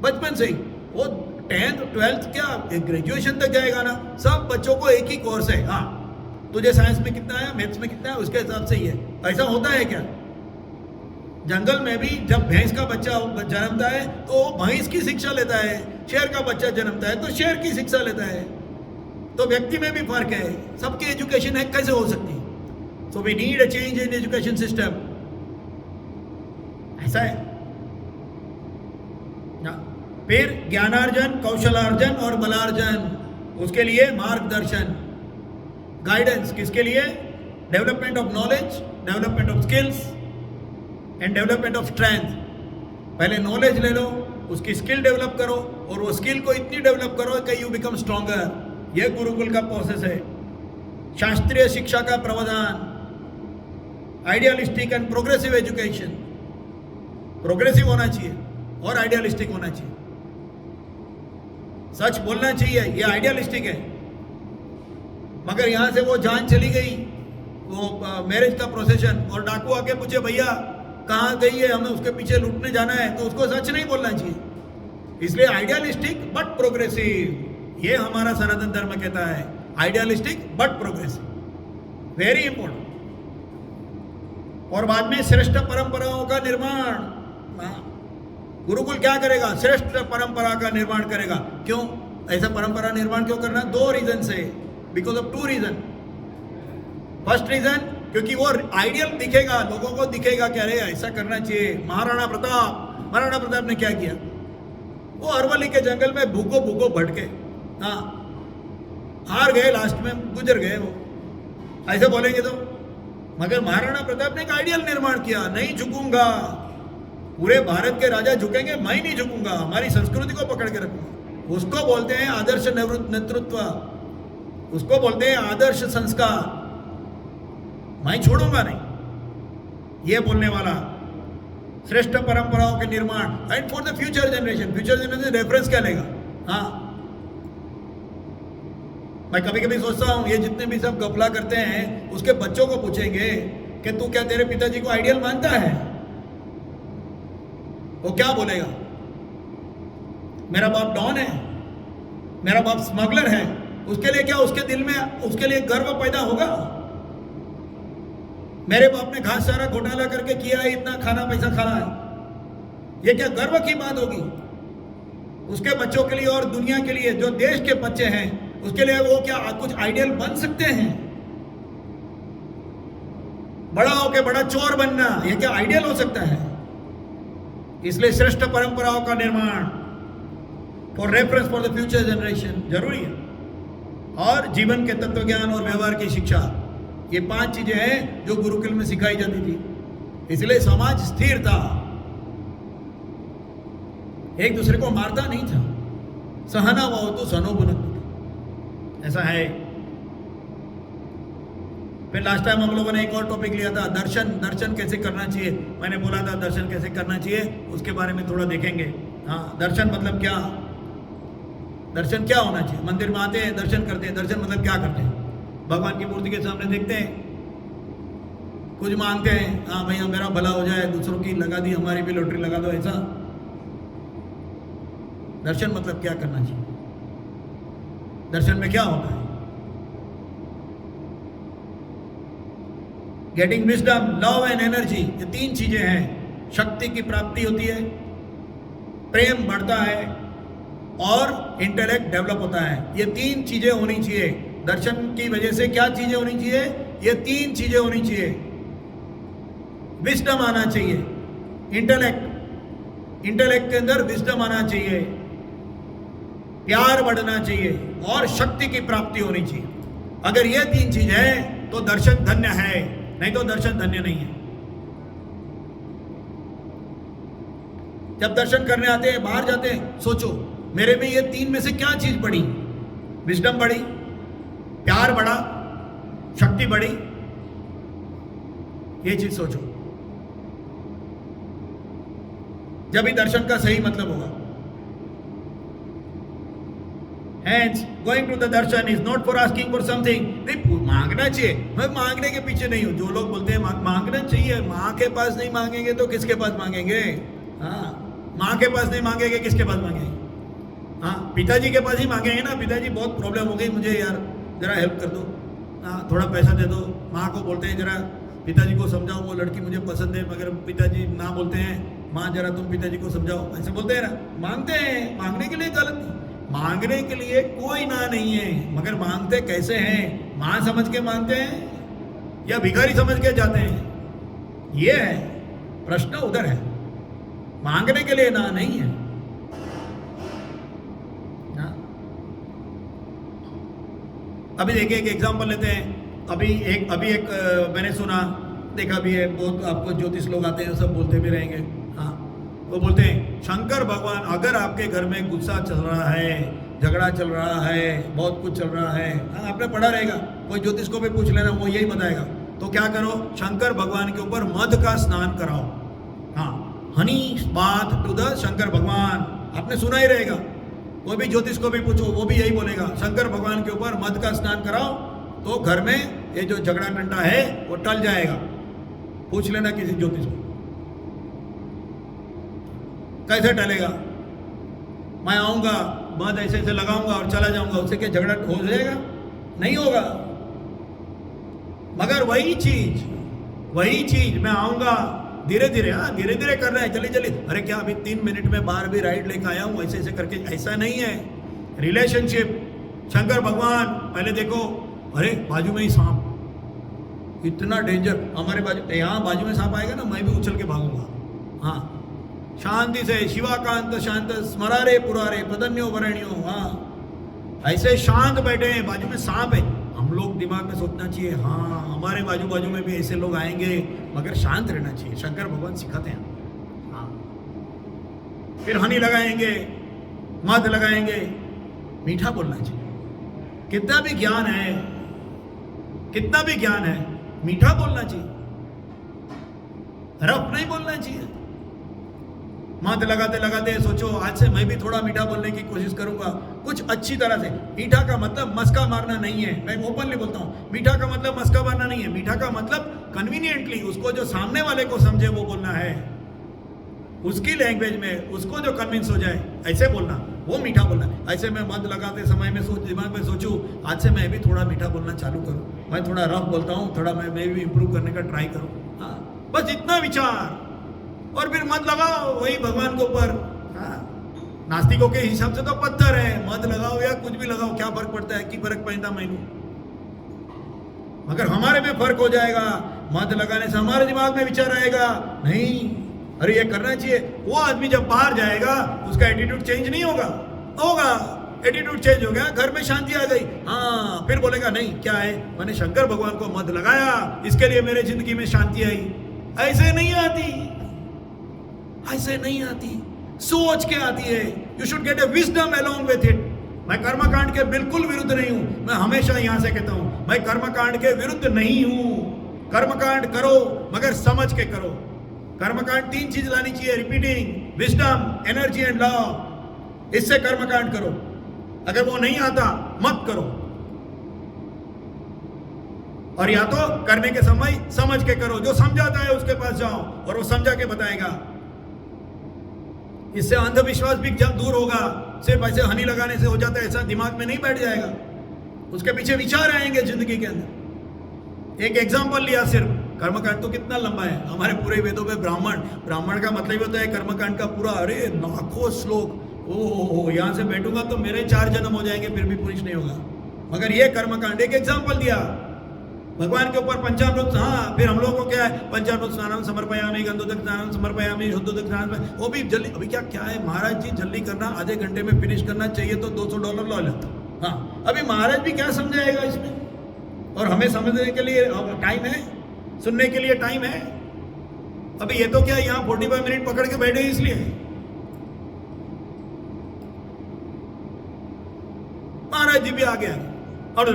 बचपन से ही, वो 10th 12th क्या ग्रेजुएशन तक जाएगा ना, सब बच्चों को एक ही कोर्स है। हाँ, तुझे साइंस में कितना है, मैथ्स में कितना है, उसके हिसाब से ही है। ऐसा होता है क्या? जंगल में भी जब भैंस का बच्चा जन्मता है तो भैंस की शिक्षा लेता है, शेर का बच्चा जन्मता है तो शेर की शिक्षा लेता है। तो व्यक्ति में भी फर्क है, सबकी एजुकेशन है कैसे हो सकती? So we need a change in education system, ऐसा है ना। फिर ज्ञानार्जन, कौशलार्जन और बलार्जन, उसके लिए मार्गदर्शन, गाइडेंस, किसके लिए? Development of knowledge, development of skills and development of strength. पहले नॉलेज ले लो, उसकी स्किल डेवलप करो, और वो स्किल को इतनी डेवलप करो कि यू बिकम स्ट्रॉन्गर। यह गुरुकुल का प्रोसेस है। शास्त्रीय शिक्षा का प्रावधान, idealistic and progressive education, progressive होना चाहिए और आइडियलिस्टिक होना चाहिए। सच बोलना चाहिए, ये आइडियलिस्टिक है। मगर यहां से वो जान चली गई, वो मैरिज का प्रोसेशन, और डाकू आके पूछे भैया कहाँ गई है, हमें उसके पीछे लूटने जाना है, तो उसको सच नहीं बोलना चाहिए। इसलिए आइडियलिस्टिक बट प्रोग्रेसिव, ये हमारा सनातन धर्म कहता है, idealistic but progressive, very important. और बाद में श्रेष्ठ परंपराओं का निर्माण। गुरुकुल क्या करेगा? श्रेष्ठ परंपरा का निर्माण करेगा। क्यों ऐसा परंपरा निर्माण क्यों करना? 2 रीजन से, because of 2 reason. First reason, क्योंकि वो आइडियल दिखेगा, लोगों को दिखेगा कि अरे ऐसा करना चाहिए। महाराणा प्रताप ने क्या किया? वो अरवली के जंगल में भूखो भटके, हाँ, हार गए, लास्ट में गुजर गए वो, ऐसे बोलेंगे तो। मगर महाराणा प्रताप ने एक आइडियल निर्माण किया, नहीं झुकूंगा, पूरे भारत के राजा झुकेंगे, मैं नहीं झुकूंगा, हमारी संस्कृति को पकड़ के रखूंगा। उसको बोलते हैं आदर्श नेतृत्व, उसको बोलते हैं आदर्श संस्कार, मैं छोड़ूंगा नहीं, ये बोलने वाला। श्रेष्ठ परंपराओं के निर्माण and for the future generation. Future generation reference क्या लेगा? हाँ, मैं कभी कभी सोचता हूँ ये जितने भी सब गफला करते हैं उसके बच्चों को पूछेंगे कि तू क्या तेरे पिताजी को आइडियल मानता है, वो क्या बोलेगा? मेरा बाप डॉन है, मेरा बाप स्मगलर है, उसके लिए क्या उसके दिल में उसके लिए गर्व पैदा होगा? मेरे बाप ने घास चारा घोटाला करके किया है, इतना खाना पैसा खाना है, ये क्या गर्व की बात होगी? उसके बच्चों के लिए और दुनिया के लिए जो देश के बच्चे हैं उसके लिए वो क्या कुछ आइडियल बन सकते हैं? बड़ा होके बड़ा चोर बनना ये क्या आइडियल हो सकता है? इसलिए श्रेष्ठ परंपराओं का निर्माण for reference for the future generation जरूरी है। और जीवन के तत्व ज्ञान और व्यवहार की शिक्षा, ये 5 चीजें हैं जो गुरुकुल में सिखाई जाती थी। इसलिए समाज स्थिर था, एक दूसरे को मारता नहीं था। सहना वो तो सनो बुनत, ऐसा है। फिर लास्ट टाइम हम लोगों ने एक और टॉपिक लिया था, दर्शन कैसे करना चाहिए। मैंने बोला था दर्शन कैसे करना चाहिए, उसके बारे में थोड़ा देखेंगे। हाँ, दर्शन मतलब क्या, दर्शन क्या होना चाहिए? मंदिर में आते हैं, दर्शन करते हैं, दर्शन मतलब क्या करते हैं? भगवान की मूर्ति के सामने देखते हैं, कुछ मांगते हैं, हाँ भैया मेरा भला हो जाए, दूसरों की लगा दी, हमारी भी लॉटरी लगा दो, ऐसा दर्शन मतलब क्या करना चाहिए? दर्शन में क्या होता है? Getting wisdom, love and energy, ये 3 चीजें हैं। शक्ति की प्राप्ति होती है, प्रेम बढ़ता है और इंटेलेक्ट डेवलप होता है। ये 3 चीजें होनी चाहिए। दर्शन की वजह से क्या चीजें होनी चाहिए? ये 3 चीजें होनी चाहिए। विजडम आना चाहिए, इंटेलेक्ट के अंदर विजडम आना चाहिए, प्यार बढ़ना चाहिए और शक्ति की प्राप्ति होनी चाहिए। अगर ये 3 चीज है तो दर्शन धन्य है, नहीं तो दर्शन धन्य नहीं है। जब दर्शन करने आते हैं, बाहर जाते हैं, सोचो मेरे में ये 3 में से क्या चीज बढ़ी? विजडम बढ़ी, प्यार बढ़ा, शक्ति बढ़ी, ये चीज सोचो, जब ही दर्शन का सही मतलब होगा। Hence, going to the darshan is not for asking for something. नहीं, मांगना चाहिए, मैं मांगने के पीछे नहीं हूं। जो लोग बोलते हैं मांगना चाहिए, माँ के पास नहीं मांगेंगे तो किसके पास मांगेंगे? हाँ, माँ के पास नहीं मांगेंगे किसके पास मांगेंगे? हाँ, पिताजी के पास ही मांगेंगे ना। पिताजी बहुत प्रॉब्लम हो गई मुझे यार, जरा हेल्प कर दो, हाँ थोड़ा पैसा दे दो। माँ को बोलते हैं जरा पिताजी को समझाओ, वो लड़की मुझे पसंद है, मगर पिताजी ना बोलते हैं, माँ जरा तुम पिताजी को समझाओ, ऐसे बोलते हैं ना। मांगते हैं, मांगने के लिए गलत नहीं, मांगने के लिए कोई ना नहीं है, मगर मांगते कैसे हैं? मां समझ के मांगते हैं या भिखारी समझ के जाते हैं? ये है प्रश्न, उधर है। मांगने के लिए ना नहीं है ना। अभी देखिए एक एग्जांपल लेते हैं। अभी एक मैंने सुना देखा भी है, बहुत आपको ज्योतिष लोग आते हैं, सब बोलते भी रहेंगे। हाँ, वो बोलते हैं शंकर भगवान, अगर आपके घर में गुस्सा चल रहा है, झगड़ा चल रहा है, बहुत कुछ चल रहा है, हाँ आपने पढ़ा रहेगा, कोई ज्योतिष को भी पूछ लेना, वो यही बताएगा। तो क्या करो, शंकर भगवान के ऊपर मध का स्नान कराओ। हाँ, honey bath to the Shankar Bhagwan, आपने सुना ही रहेगा। कोई भी ज्योतिष को भी पूछो, वो भी यही बोलेगा, शंकर भगवान के ऊपर मध का स्नान कराओ तो घर में ये जो झगड़ा टंटा है वो टल जाएगा। पूछ लेना किसी ज्योतिष को, कैसे टलेगा? मैं आऊंगा, मध ऐसे ऐसे लगाऊंगा और चला जाऊंगा, उससे क्या झगड़ा हो जाएगा? नहीं होगा। मगर वही चीज मैं आऊंगा धीरे धीरे, हाँ धीरे धीरे कर रहे हैं, जल्दी जल्दी, अरे क्या अभी 3 मिनट में बाहर भी राइड लेकर आया हूं, ऐसे ऐसे करके, ऐसा नहीं है। रिलेशनशिप, शंकर भगवान, पहले देखो, अरे बाजू में ही सांप, इतना डेंजर, हमारे बाजू, यहाँ बाजू में सांप आएगा ना, मैं भी उछल के भागूंगा। हाँ, शांति से, शिवाकांत शांत स्मरारे पुरारे प्रदन्यो वरण्यो, हाँ ऐसे शांत बैठे हैं, बाजू में सांप है। हम लोग दिमाग में सोचना चाहिए, हाँ हमारे बाजू में भी ऐसे लोग आएंगे, मगर शांत रहना चाहिए। शंकर भगवान सिखाते हैं। हाँ, फिर हनी लगाएंगे, मध लगाएंगे, मीठा बोलना चाहिए। कितना भी ज्ञान है, मीठा बोलना चाहिए, रफ नहीं बोलना चाहिए। मध लगाते लगाते सोचो आज से मैं भी थोड़ा मीठा बोलने की कोशिश करूंगा, कुछ अच्छी तरह से। मीठा का मतलब मस्का मारना नहीं है, मैं ओपनली बोलता हूँ। मीठा का मतलब मस्का मारना नहीं है, मीठा का मतलब कन्वीनियंटली उसको जो सामने वाले को समझे वो बोलना है, उसकी लैंग्वेज में उसको जो कन्विंस हो जाए ऐसे बोलना, वो मीठा बोलना। ऐसे मैं मध लगाते समय में दिमाग में सोचूं आज से मैं भी थोड़ा मीठा बोलना चालू करूं, मैं थोड़ा रफ बोलता हूं, थोड़ा मैं भी इंप्रूव करने का ट्राई करूं। हाँ, बस इतना विचार, और फिर मत लगाओ वही भगवान के ऊपर। हाँ, नास्तिकों के हिसाब से तो पत्थर है, मत लगाओ या कुछ भी लगाओ क्या फर्क पड़ता है, कि फर्क पड़ता मैनू, मगर हमारे में फर्क हो जाएगा। मत लगाने से हमारे दिमाग में विचार आएगा, नहीं अरे ये करना चाहिए। वो आदमी जब बाहर जाएगा उसका एटीट्यूड चेंज नहीं होगा, होगा एटीट्यूड चेंज हो गया, घर में शांति आ गई। हाँ, फिर बोलेगा नहीं क्या है, मैंने शंकर भगवान को मत लगाया इसके लिए मेरे जिंदगी में शांति आई। ऐसे नहीं आती, ऐसे नहीं आती, सोच के आती है। You should get A wisdom along with it. मैं कर्मकांड के बिल्कुल विरुद्ध नहीं हूं, मैं हमेशा यहां से कहता हूं मैं कर्मकांड के विरुद्ध नहीं हूं। कर्मकांड करो मगर समझ के करो। कर्मकांड 3 चीज लानी चाहिए, repeating, wisdom, energy and love. इससे कर्मकांड करो। अगर वो नहीं आता मत करो, और या तो करने के समय समझ के करो। जो समझाता है उसके पास जाओ और वो समझा के बताएगा। इससे अंधविश्वास भी जब दूर होगा। सिर्फ ऐसे हनी लगाने से हो जाता है ऐसा दिमाग में नहीं बैठ जाएगा, उसके पीछे विचार आएंगे जिंदगी के अंदर। एक एग्जांपल लिया सिर्फ, कर्मकांड तो कितना लंबा है, हमारे पूरे वेदों में ब्राह्मण का मतलब होता है कर्मकांड का पूरा, अरे लाखों श्लोक। ओह, यहां से बैठूंगा तो मेरे 4 जन्म हो जाएंगे फिर भी पुरुष नहीं होगा। मगर ये कर्मकांड एक एग्जांपल दिया भगवान के ऊपर पंचामृत। हाँ, फिर हम लोगों को क्या है, पंचामृत स्नानम समर्पयामि, गंधोदक स्नानम समर्पयामि, शुद्धोदक स्नान, वो भी जल्दी। अभी क्या है महाराज जी, जल्दी करना, आधे घंटे में फिनिश करना चाहिए तो $200 ला लेता। हाँ, अभी महाराज भी क्या समझाएगा इसमें, और हमें समझने के लिए टाइम है, सुनने के लिए टाइम है। अभी ये तो क्या यहाँ 45 मिनट पकड़ के बैठे इसलिए महाराज जी भी आ गया, और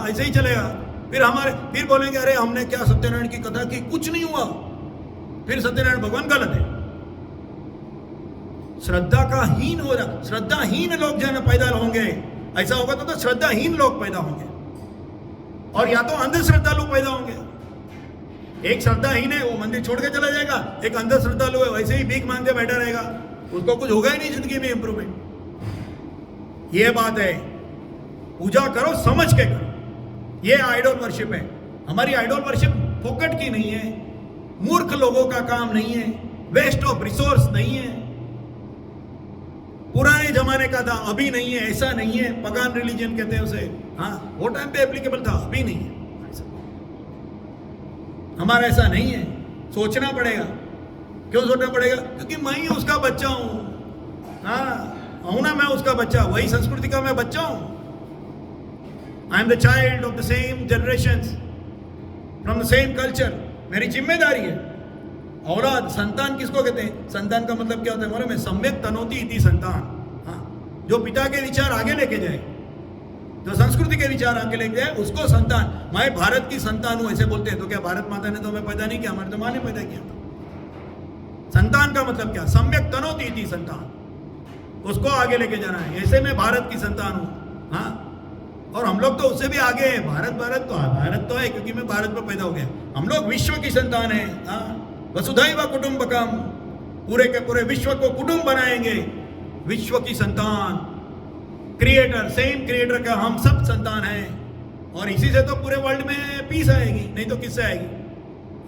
ऐसे ही चलेगा। फिर बोलेंगे अरे हमने क्या सत्यनारायण की कथा की, कुछ नहीं हुआ, फिर सत्यनारायण भगवान गलत है। श्रद्धा का हीन हो रहा, श्रद्धाहीन लोग जन पैदा होंगे। ऐसा होगा तो श्रद्धाहीन लोग पैदा होंगे, और या तो अंधश्रद्धालु पैदा होंगे। एक श्रद्धाहीन है वो मंदिर छोड़ के चला जाएगा, एक अंधश्रद्धालु है वैसे ही भीख मांगते बैठा रहेगा, उसको कुछ होगा ही नहीं जिंदगी में इंप्रूवमेंट। ये बात है, पूजा करो समझ के करो। ये आइडल वर्शिप है। हमारी आइडल वर्शिप फोकट की नहीं है, मूर्ख लोगों का काम नहीं है, वेस्ट ऑफ रिसोर्स नहीं है, पुराने जमाने का था अभी नहीं है, ऐसा नहीं है। पगान रिलीजन कहते हैं उसे। हाँ, वो टाइम पे एप्लीकेबल था, अभी नहीं है। हमारा ऐसा नहीं है। सोचना पड़ेगा। क्यों सोचना पड़ेगा? क्योंकि मैं ही उसका बच्चा हूं। हाँ, हूं ना, मैं उसका बच्चा, वही संस्कृति का मैं बच्चा हूं। I am the child of the same generation, from the same culture. मेरी जिम्मेदारी है। औलाद, संतान किसको कहते हैं? संतान का मतलब क्या होता है मालूम है? सम्यक तनोति इति संतान। हाँ, जो पिता के विचार आगे लेके जाए, जो संस्कृति के विचार आगे लेके जाए, उसको संतान। मैं भारत की संतान हूं ऐसे बोलते हैं, तो क्या भारत माता ने तो हमें पैदा नहीं किया? हमारे तो माँ ने पैदा किया था। संतान का मतलब क्या? सम्यक तनोति इति संतान, उसको आगे लेके जाना है। ऐसे मैं भारत की संतान हूं। हाँ, और हम लोग तो उससे भी आगे है। भारत तो है क्योंकि मैं भारत में पैदा हो गया। हम लोग विश्व की संतान है। हाँ, वसुधैव कुटुंबकम, पूरे के पूरे विश्व को कुटुंब बनाएंगे। विश्व की संतान, क्रिएटर, सेम क्रिएटर का हम सब संतान हैं। और इसी से तो पूरे वर्ल्ड में पीस आएगी, नहीं तो किससे आएगी?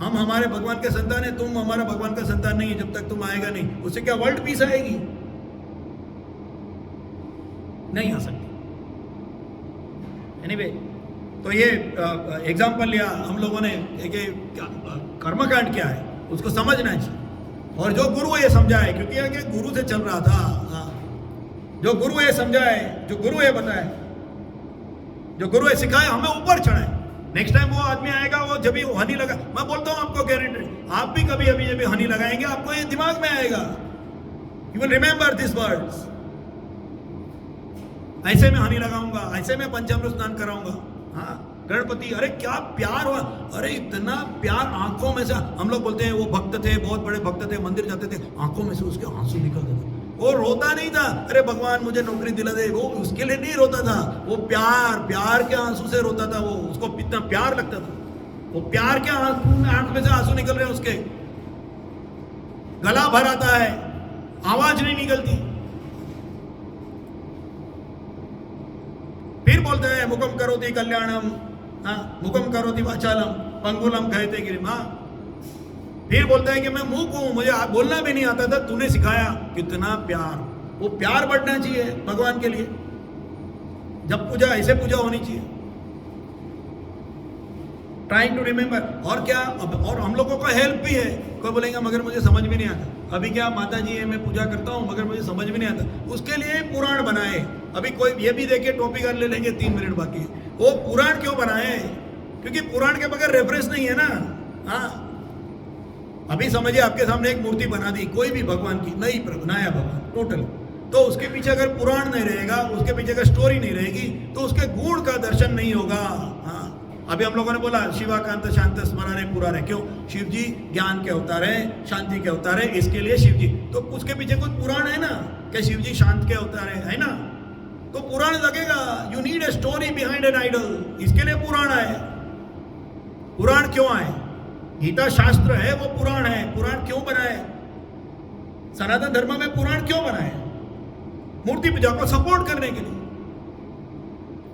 हम हमारे भगवान के संतान है, तुम हमारा भगवान का संतान नहीं है। जब तक तुम आएगा नहीं, उससे क्या वर्ल्ड पीस आएगी? नहीं आ सकती। एनीवे, तो ये एग्जाम्पल लिया हम लोगों ने। कर्मकांड क्या है उसको समझना चाहिए। और जो गुरु ये समझाए, क्योंकि आगे गुरु से चल रहा था, जो गुरु ये समझाए, जो गुरु ये बताए, जो गुरु ये सिखाए, हमें ऊपर चढ़ाए। नेक्स्ट टाइम वो आदमी आएगा, वो जब भी हनी लगा, मैं बोलता हूँ आपको गारंटी, आप भी कभी अभी जब हनी लगाएंगे आपको ये दिमाग में आएगा। You will remember this words. ऐसे में हनी लगाऊंगा, ऐसे में पंचामृत स्नान कराऊंगा। हाँ, गणपति, अरे क्या प्यार हुआ, अरे इतना प्यार आंखों में से, हम लोग बोलते हैं वो भक्त थे, बहुत बड़े भक्त थे, मंदिर जाते थे, आंखों में से उसके आंसू निकलते थे। वो रोता नहीं था, अरे भगवान मुझे नौकरी दिला दे, वो उसके लिए नहीं रोता था, वो प्यार के आंसू से रोता था, वो उसको इतना प्यार लगता था, वो प्यार के आंख में से आंसू निकल रहे हैं उसके, गला भर आता है, आवाज नहीं निकलती। फिर बोलते हैं मुखम करोति कल्याणम, मुखम करोति वाचालम पंगुलम कहते गिरिम। फिर बोलता है कि मैं मूक हूं, मुझे बोलना भी नहीं आता था, तूने सिखाया। कितना प्यार, वो प्यार बढ़ना चाहिए भगवान के लिए। जब पूजा ऐसे पूजा होनी चाहिए, ट्राइंग टू रिमेंबर। और क्या, और हम लोगों का हेल्प भी है। कोई बोलेंगे मगर मुझे समझ में नहीं आता, अभी क्या माता जी है, मैं पूजा करता हूँ मगर मुझे समझ में नहीं आता, उसके लिए पुराण बनाए। अभी कोई ये भी देखिए, टॉपिक ले लेंगे, 3 मिनट बाकी है। वो पुराण क्यों बनाए? क्योंकि पुराण के बगैर रेफरेंस नहीं है ना। हाँ, अभी समझिए आपके सामने एक मूर्ति बना दी कोई भी भगवान की, नई नया भगवान टोटल, तो उसके पीछे अगर पुराण नहीं रहेगा, उसके पीछे अगर स्टोरी नहीं रहेगी, तो उसके गुण का दर्शन नहीं होगा। हाँ, अभी हम लोगों ने बोला शिवाकांत शांत स्मरण पुराण है, क्यों? शिव जी ज्ञान के अवतार है, शांति के अवतार है, इसके लिए शिव जी, तो उसके पीछे कुछ पुराण है ना, कि शिव जी शांत के अवतार है ना, तो पुराण लगेगा। You need a story behind an idol, इसके लिए पुराण है। पुराण क्यों आए? गीता शास्त्र है, वो पुराण है। पुराण क्यों बनाए? सनातन धर्म में पुराण क्यों बनाए? मूर्ति पूजा को सपोर्ट करने के लिए।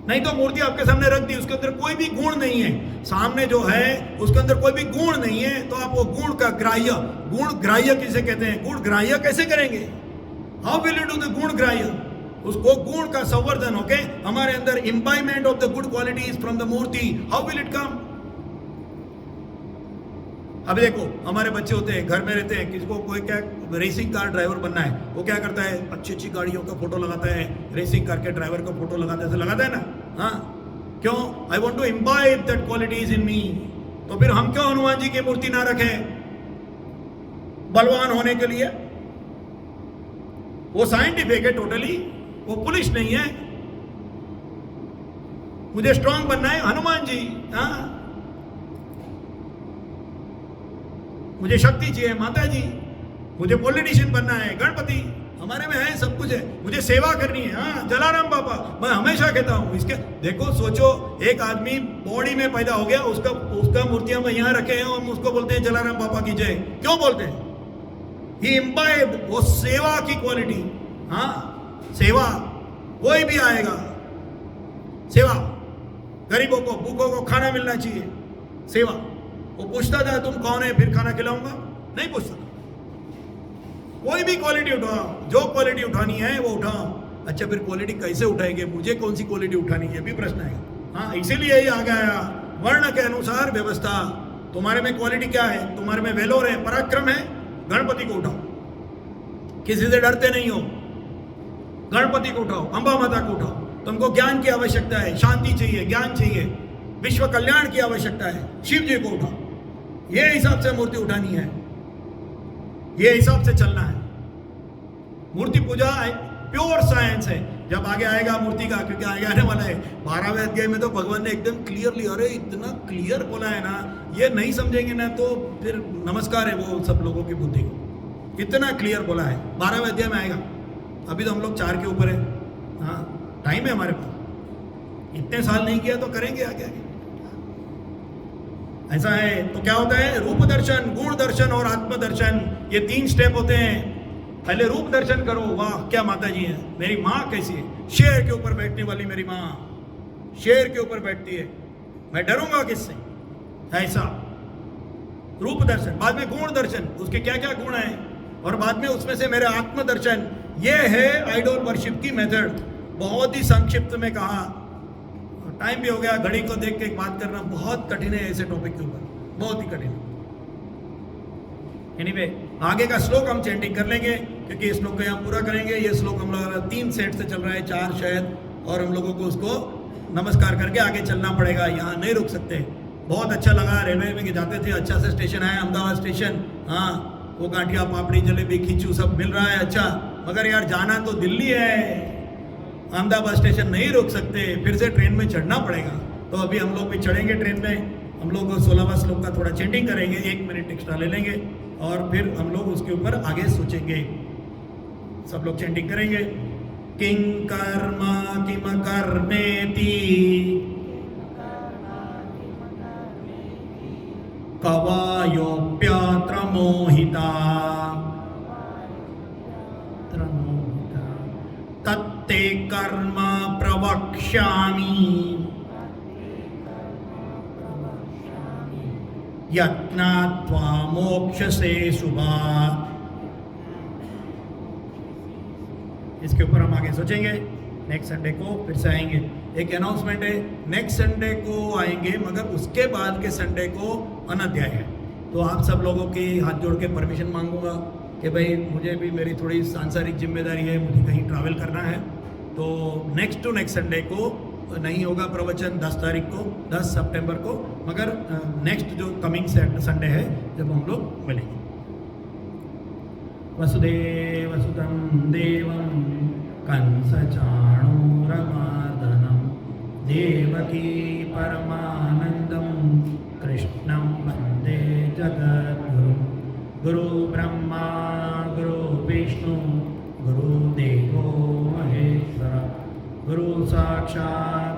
नहीं तो मूर्ति आपके सामने रख दी, उसके अंदर कोई भी गुण नहीं है, सामने जो है उसके अंदर कोई भी गुण नहीं है, तो आप वो गुण का ग्राह्य, गुण ग्राह्य किसे कहते हैं? गुण ग्राह्य कैसे करेंगे? How will you do the गुण ग्राह्य? उसको गुण का संवर्धन, ओके, हमारे अंदर imbibement of the good qualities from the murti, how will it come? अभी देखो, हमारे बच्चे होते हैं, घर में रहते हैं, किसी को कोई क्या रेसिंग कार ड्राइवर बनना है, वो क्या करता है? अच्छी अच्छी गाड़ियों का फोटो लगाता है, रेसिंग कार के ड्राइवर का फोटो लगाता है, ऐसे लगाता है ना। हाँ, क्यों? I want to imbibe that qualities in me. तो फिर हम क्यों हनुमान जी की मूर्ति ना रखें बलवान होने के लिए? वो साइंटिफिक है टोटली, वो पुलिस नहीं है। मुझे स्ट्रांग बनना है, हनुमान जी। हाँ, मुझे शक्ति चाहिए, माता जी। मुझे पॉलिटिशियन बनना है, गणपति। हमारे में है, सब कुछ है। मुझे सेवा करनी है, हाँ, जलाराम बाबा। मैं हमेशा कहता हूं इसके, देखो सोचो, एक आदमी बॉडी में पैदा हो गया, उसका मूर्तियां में यहाँ रखे हैं, हम उसको बोलते हैं जलाराम बाबा की जय। क्यों बोलते हैं? ही इम्बाइब वो सेवा की क्वालिटी। हाँ, सेवा, कोई भी आएगा, सेवा, गरीबों को, भूखों को खाना मिलना चाहिए, सेवा। वो पूछता था तुम कौन है, फिर खाना खिलाऊंगा? नहीं पूछता। कोई भी क्वालिटी उठाओ, जो क्वालिटी उठानी है वो उठाओ। अच्छा, फिर क्वालिटी कैसे उठाएंगे? मुझे कौन सी क्वालिटी उठानी है, भी प्रश्न है। हाँ, इसीलिए ये आ गया वर्ण के अनुसार व्यवस्था। तुम्हारे में क्वालिटी क्या है? तुम्हारे में वेलोर है, पराक्रम है, गणपति को उठाओ। किसी से डरते नहीं हो, गणपति को उठाओ, अंबा माता को उठाओ। तुमको ज्ञान की आवश्यकता है, शांति चाहिए, ज्ञान चाहिए, विश्व कल्याण की आवश्यकता है, शिव जी को उठाओ। ये हिसाब से मूर्ति उठानी है, ये हिसाब से चलना है। मूर्ति पूजा प्योर साइंस है। जब आगे आएगा मूर्ति का, क्योंकि आगे आने वाला है 12वें अध्याय में, तो भगवान ने एकदम क्लियरली, अरे इतना क्लियर बोला है ना, ये नहीं समझेंगे ना तो फिर नमस्कार है वो सब लोगों की बुद्धि को। इतना क्लियर बोला है, 12वें अध्याय में आएगा। अभी तो हम लोग 4 के ऊपर है। हाँ, टाइम है हमारे पास, इतने साल नहीं किया तो करेंगे आगे आगे। ऐसा है। तो क्या होता है? रूप दर्शन, गुण दर्शन और आत्म दर्शन, ये 3 स्टेप होते हैं। पहले रूप दर्शन करो, वाह क्या माता जी है, मेरी माँ कैसी है, शेर के ऊपर बैठने वाली मेरी माँ, शेर के ऊपर बैठती है, मैं डरूंगा किससे, ऐसा रूप दर्शन। बाद में गुण दर्शन, उसके क्या क्या गुण हैं, और बाद में उसमें से मेरे आत्म दर्शन। ये है आइडल वर्शिप की मेथड, बहुत ही संक्षिप्त में कहा। टाइम भी हो गया, घड़ी को देख के एक बात करना बहुत कठिन है ऐसे टॉपिक के ऊपर, बहुत ही कठिन। एनीवे, आगे का श्लोक हम चैंटिंग कर लेंगे, क्योंकि इस श्लोक को यहाँ पूरा करेंगे। ये श्लोक हम लोग 3 सेट से चल रहा है, 4 शायद, और हम लोगों को उसको नमस्कार करके आगे चलना पड़ेगा, यहाँ नहीं रुक सकते। बहुत अच्छा लगा, रेलवे में जाते थे, अच्छा सा स्टेशन है अहमदाबाद स्टेशन। हाँ, वो गांठिया, पापड़ी, जलेबी, खींचू सब मिल रहा है, अच्छा। मगर यार जाना तो दिल्ली है, अहमदाबाद स्टेशन नहीं रुक सकते, फिर से ट्रेन में चढ़ना पड़ेगा। तो अभी हम लोग भी चढ़ेंगे ट्रेन में, हम लोग 16वां श्लोक का थोड़ा चेंटिंग करेंगे, 1 मिनट एक्स्ट्रा ले लेंगे और फिर हम लोग उसके ऊपर आगे सोचेंगे। सब लोग चेंटिंग करेंगे। किं कर्म किम कर्मेति कवायोप्यत्र मोहिता तत्ते कर्म प्रवक्ष्यामि यत्नात्वा मोक्षसे शुभात्। इसके ऊपर हम आगे सोचेंगे। नेक्स्ट संडे को फिर से आएंगे। एक अनाउंसमेंट है, नेक्स्ट संडे को आएंगे मगर उसके बाद के संडे को अनाध्याय है। तो आप सब लोगों की हाथ जोड़ के परमिशन मांगूंगा कि भाई मुझे भी मेरी थोड़ी सांसारिक जिम्मेदारी है, मुझे कहीं ट्रैवल करना है। तो नेक्स्ट टू नेक्स्ट संडे को नहीं होगा प्रवचन 10 तारीख को, 10 सितंबर को, मगर नेक्स्ट जो कमिंग संडे है जब हम लोग मिलेंगे। वसुदेवसुतं देवं कंसचाणूरमर्दनं देवकी परमानन्दं कृष्णं वन्दे जगद्गुरुं। गुरु ब्रह्मा गुरु विष्णु गुरुदेवो महेश्वर गुरु साक्षात्